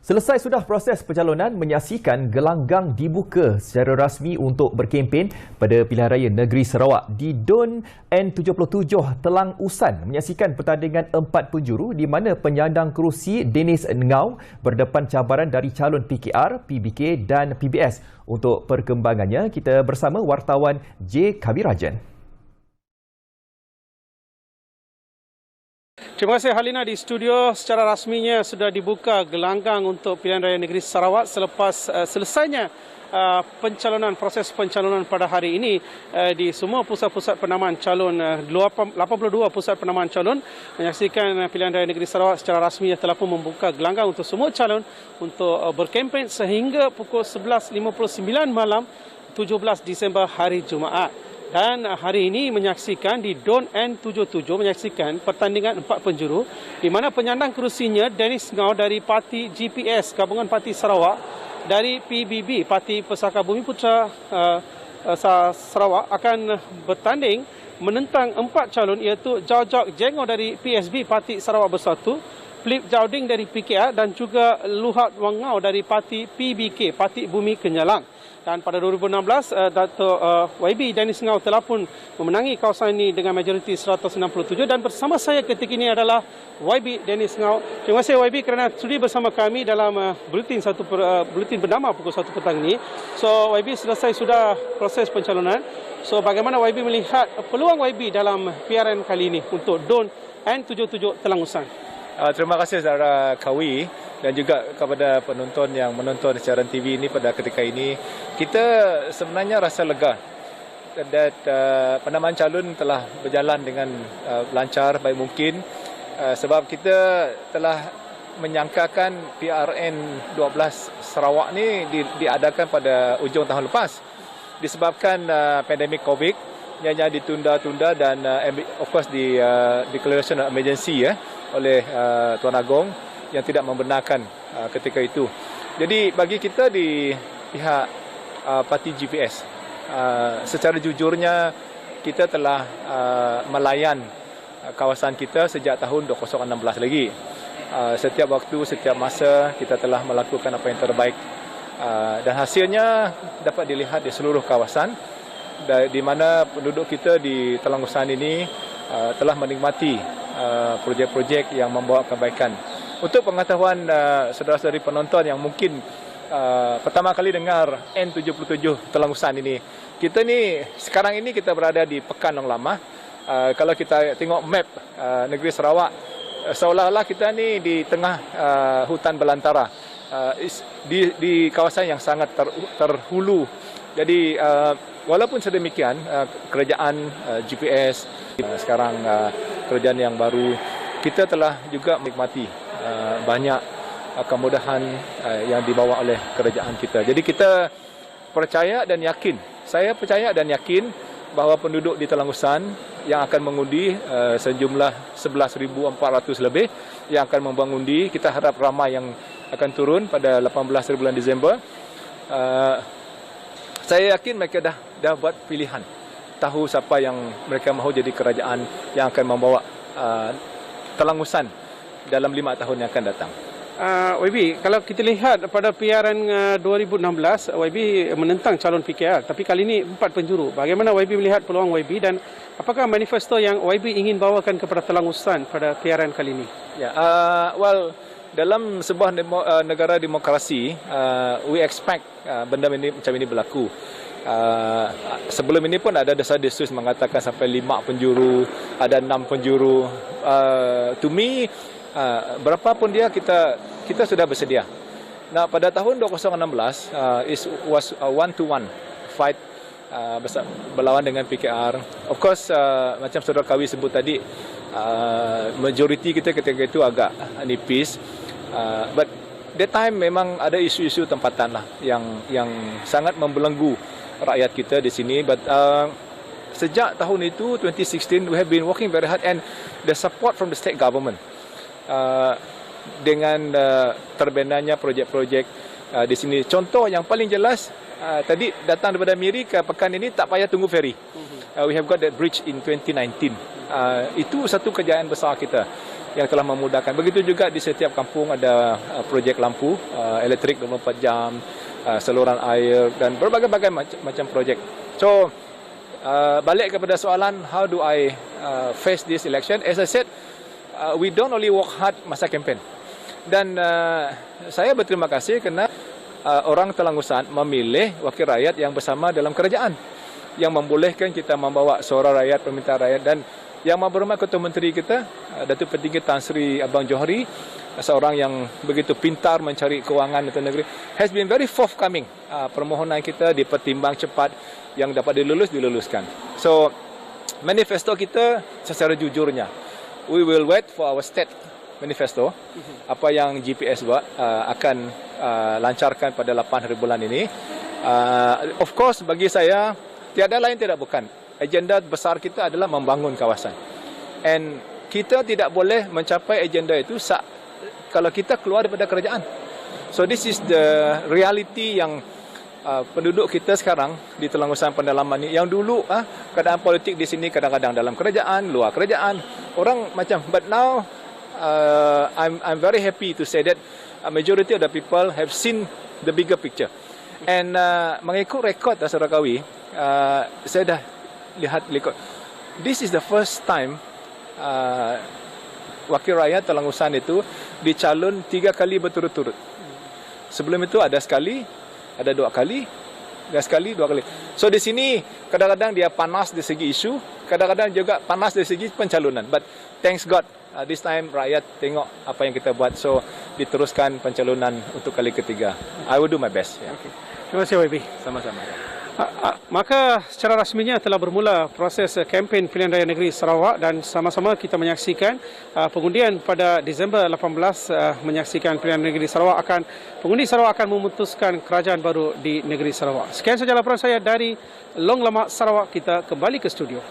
Selesai sudah proses pencalonan, menyaksikan gelanggang dibuka secara rasmi untuk berkempen pada pilihan raya negeri Sarawak di DUN N77 Telang Usan. Menyaksikan pertandingan 4 penjuru di mana penyandang kerusi Dennis Ngau berdepan cabaran dari calon PKR, PBK dan PBS. Untuk perkembangannya, kita bersama wartawan J. Kabirajan. Terima kasih Halina. Di studio secara rasminya sudah dibuka gelanggang untuk pilihan raya negeri Sarawak selepas selesainya proses pencalonan pada hari ini di semua pusat-pusat penamaan calon. 82 pusat penamaan calon menyaksikan pilihan raya negeri Sarawak secara rasmi telah pun membuka gelanggang untuk semua calon untuk berkempen sehingga pukul 11.59 malam 17 Disember hari Jumaat. Dan hari ini menyaksikan di DUN N77 menyaksikan pertandingan 4 penjuru di mana penyandang kerusinya Dennis Ngau dari Parti GPS Gabungan Parti Sarawak, dari PBB Parti Pesaka Bumi Putra Sarawak akan bertanding menentang 4 calon iaitu Jau Jok Jenggo dari PSB Parti Sarawak Bersatu, Flip Jauding dari PKR dan juga Luhat Wangau dari Parti PBK Parti Bumi Kenyalang. Dan pada 2016, Dato' YB Dennis Ngau telah pun memenangi kawasan ini dengan majoriti 167. Dan bersama saya ketika ini adalah YB Dennis Ngau. Terima kasih YB kerana sudi bersama kami dalam buletin bernama pukul 1 petang ini. So YB selesai sudah proses pencalonan. So bagaimana YB melihat peluang YB dalam PRN kali ini untuk DUN N77 Telang Usan? Terima kasih Zara Kawi dan juga kepada penonton yang menonton siaran TV ini pada ketika ini. Kita sebenarnya rasa lega dan penamaan calon telah berjalan dengan lancar baik mungkin sebab kita telah menyangkakan PRN 12 Sarawak ni diadakan pada ujung tahun lepas disebabkan pandemik COVID yang ditunda-tunda dan of course di declaration of emergency oleh Tuan Agong yang tidak membenarkan ketika itu. Jadi bagi kita di pihak Parti GPS, secara jujurnya kita telah melayan kawasan kita sejak tahun 2016 lagi. Setiap waktu, setiap masa kita telah melakukan apa yang terbaik dan hasilnya dapat dilihat di seluruh kawasan di mana penduduk kita di Telang Usan ini telah menikmati projek-projek yang membawa kebaikan. Untuk pengetahuan saudara-saudari penonton yang mungkin pertama kali dengar N77 Telang Usan ini, kita ni sekarang ini kita berada di Pekan Long Lama. Kalau kita tengok map negeri Sarawak, seolah-olah kita ni di tengah hutan belantara, di kawasan yang sangat terhulu. Jadi walaupun sedemikian, kerajaan GPS sekarang kerajaan yang baru, kita telah juga menikmati banyak kemudahan yang dibawa oleh kerajaan kita. Jadi kita percaya dan yakin, saya percaya dan yakin bahawa penduduk di Telang Usan yang akan mengundi sejumlah 11,400 lebih yang akan mengundi, kita harap ramai yang akan turun pada 18 bulan Disember. Saya yakin mereka dah buat pilihan, tahu siapa yang mereka mahu jadi kerajaan yang akan membawa Telang Usan dalam 5 tahun yang akan datang. YB, kalau kita lihat pada PRN 2016, YB menentang calon PKR, tapi kali ini 4 penjuru. Bagaimana YB melihat peluang YB dan apakah manifesto yang YB ingin bawakan kepada Telang Usan pada PRN kali ini? Ya, dalam sebuah negara demokrasi, we expect benda macam ini berlaku. Sebelum ini pun ada desas-desus mengatakan sampai 5 penjuru, ada 6 penjuru. To me, berapapun dia, kita sudah bersedia. Nah, pada tahun 2016 was a one-to-one fight berlawan dengan PKR. Of course, macam Saudara Kawi sebut tadi, majoriti kita ketika itu agak nipis. But that time memang ada isu-isu tempatan lah yang sangat membelenggu rakyat kita di sini. But sejak tahun itu 2016 we have been working very hard and the support from the state government dengan terbinanya projek-projek di sini. Contoh yang paling jelas tadi datang daripada Miri ke Pekan ini tak payah tunggu feri. We have got that bridge in 2019. Itu satu kejayaan besar kita. yang telah memudahkan. Begitu juga di setiap kampung ada projek lampu elektrik 24 jam, saluran air dan berbagai-bagai macam projek. So balik kepada soalan how do I face this election? As I said, we don't only work hard masa kempen. Dan saya berterima kasih kerana orang Telangusan memilih wakil rakyat yang bersama dalam kerajaan, yang membolehkan kita membawa suara rakyat, permintaan rakyat. Dan Yang Berhormat Ketua Menteri kita, Datuk Petinggi Tan Sri Abang Johari, seorang yang begitu pintar mencari kewangan untuk negeri, has been very forthcoming. Permohonan kita dipertimbang cepat, yang dapat diluluskan. So, manifesto kita secara jujurnya, we will wait for our state manifesto. Apa yang GPS buat akan lancarkan pada 8 hari bulan ini. Of course, bagi saya, tiada lain tidak bukan. Agenda besar kita adalah membangun kawasan. And kita tidak boleh mencapai agenda itu kalau kita keluar daripada kerajaan. So this is the reality yang penduduk kita sekarang di Telangusan Pendalaman ini. Yang dulu keadaan politik di sini kadang-kadang dalam kerajaan, luar kerajaan. Orang macam, but now I'm very happy to say that a majority of the people have seen the bigger picture. And mengikut rekod Sarakawi, saya dah lihat rekod. This is the first time wakil rakyat Telangusan itu dicalon 3 kali berturut-turut. Sebelum itu ada sekali, ada 2 kali, dan sekali 2 kali. So di sini kadang-kadang dia panas dari segi isu, kadang-kadang juga panas dari segi pencalonan. But thanks God, this time rakyat tengok apa yang kita buat. So diteruskan pencalonan untuk kali ketiga. I will do my best. Yeah. Okay. Terima kasih YB. Sama-sama. Maka secara rasminya telah bermula proses kempen pilihan raya negeri Sarawak dan sama-sama kita menyaksikan pengundian pada Disember 18 menyaksikan pilihan negeri Sarawak pengundi Sarawak akan memutuskan kerajaan baru di negeri Sarawak. Sekian saja laporan saya dari Long Lemak, Sarawak. Kita kembali ke studio.